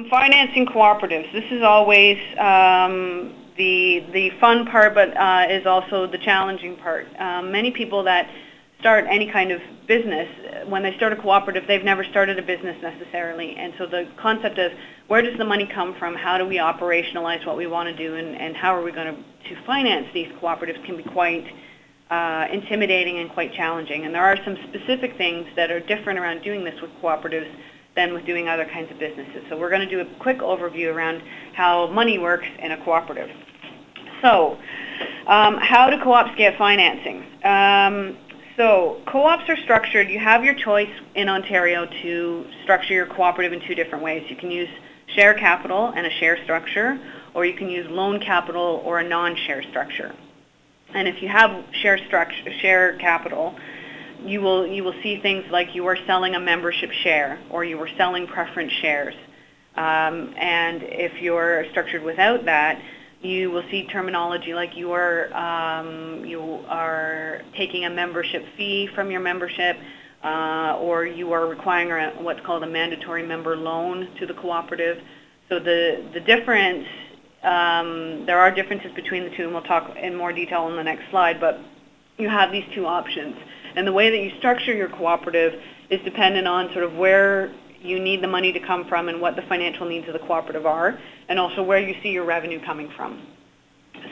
Financing cooperatives. This is always the fun part, but is also the challenging part. Many people that start any kind of business, when they start a cooperative, they've never started a business necessarily. And so the concept of where does the money come from, how do we operationalize what we want to do, and how are we going to finance these cooperatives can be quite intimidating and quite challenging. And there are some specific things that are different around doing this with cooperatives than with doing other kinds of businesses. So we're going to do a quick overview around how money works in a cooperative. So how do co-ops get financing? So co-ops are structured, you have your choice in Ontario to structure your cooperative in two different ways. You can use share capital and a share structure, or you can use loan capital or a non-share structure. And if you have share capital, you will see things like you are selling a membership share or you are selling preference shares. And if you're structured without that, you will see terminology like you are taking a membership fee from your membership, or you are requiring what's called a mandatory member loan to the cooperative. So the difference, there are differences between the two, and we'll talk in more detail on the next slide, but you have these two options. And the way that you structure your cooperative is dependent on sort of where you need the money to come from and what the financial needs of the cooperative are, and also where you see your revenue coming from.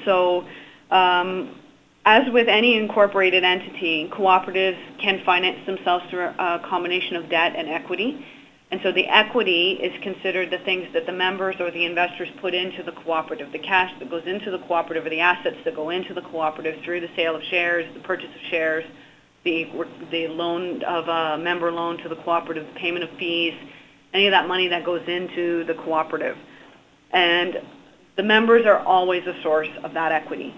So as with any incorporated entity, cooperatives can finance themselves through a combination of debt and equity. And so the equity is considered the things that the members or the investors put into the cooperative, the cash that goes into the cooperative or the assets that go into the cooperative through the sale of shares, the purchase of shares, the loan of a member loan to the cooperative, the payment of fees, any of that money that goes into the cooperative. And the members are always a source of that equity.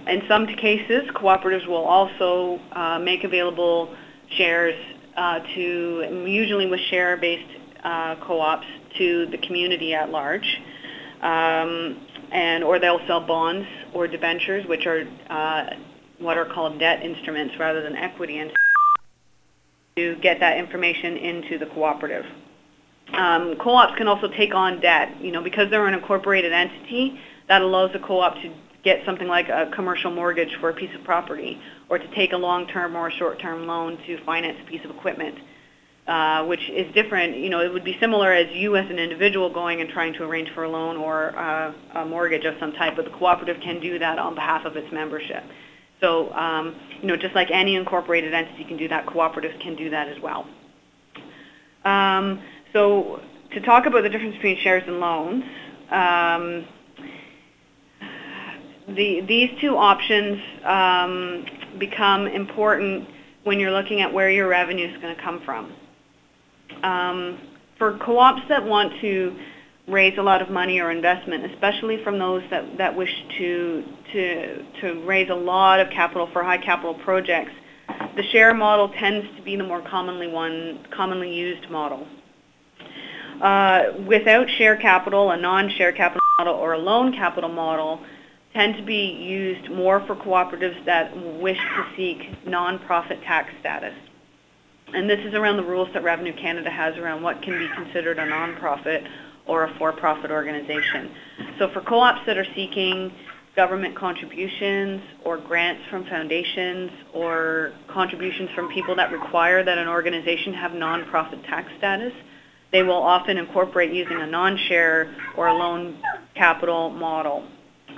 In some cases, cooperatives will also make available shares usually with share-based co-ops, to the community at large, or they'll sell bonds or debentures, which are what are called debt instruments rather than equity instruments, to get that information into the cooperative. Co-ops can also take on debt. Because they're an incorporated entity, that allows the co-op to get something like a commercial mortgage for a piece of property, or to take a long-term or a short-term loan to finance a piece of equipment, which is different. It would be similar as you as an individual going and trying to arrange for a loan or a mortgage of some type, but the cooperative can do that on behalf of its membership. So, just like any incorporated entity can do that, cooperatives can do that as well. So to talk about the difference between shares and loans, these two options become important when you're looking at where your revenue is going to come from. For co-ops that want to raise a lot of money or investment, especially from those that wish to raise a lot of capital for high capital projects, the share model tends to be the more commonly used model. Without share capital, a non-share capital model or a loan capital model tend to be used more for cooperatives that wish to seek non-profit tax status. And this is around the rules that Revenue Canada has around what can be considered a non-profit or a for-profit organization. So for co-ops that are seeking government contributions or grants from foundations or contributions from people that require that an organization have non-profit tax status, they will often incorporate using a non-share or a loan capital model.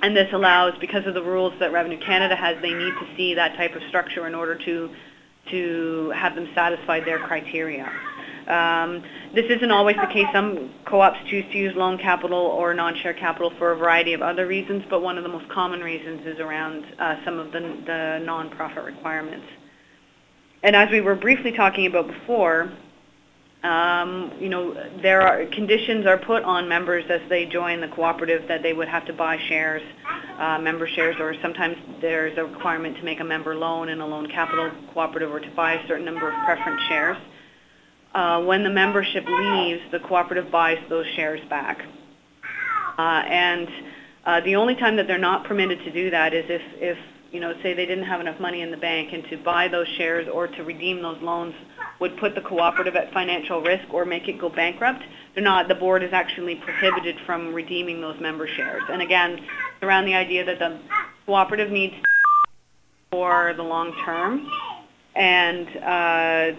And this allows, because of the rules that Revenue Canada has, they need to see that type of structure in order to have them satisfy their criteria. This isn't always the case. Some co-ops choose to use loan capital or non-share capital for a variety of other reasons, but one of the most common reasons is around some of the non-profit requirements. And as we were briefly talking about before, there are conditions are put on members as they join the cooperative that they would have to buy shares, member shares, or sometimes there's a requirement to make a member loan in a loan capital cooperative or to buy a certain number of preference shares. When the membership leaves, the cooperative buys those shares back. And the only time that they're not permitted to do that is if say they didn't have enough money in the bank, and to buy those shares or to redeem those loans would put the cooperative at financial risk or make it go bankrupt. They're not. The board is actually prohibited from redeeming those member shares. And again, around the idea that the cooperative needs for the long term, and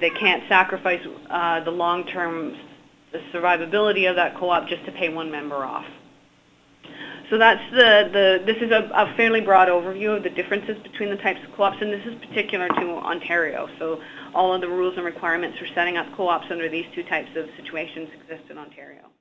they can't sacrifice the long-term survivability of that co-op just to pay one member off. So that's this is a fairly broad overview of the differences between the types of co-ops, and this is particular to Ontario. So all of the rules and requirements for setting up co-ops under these two types of situations exist in Ontario.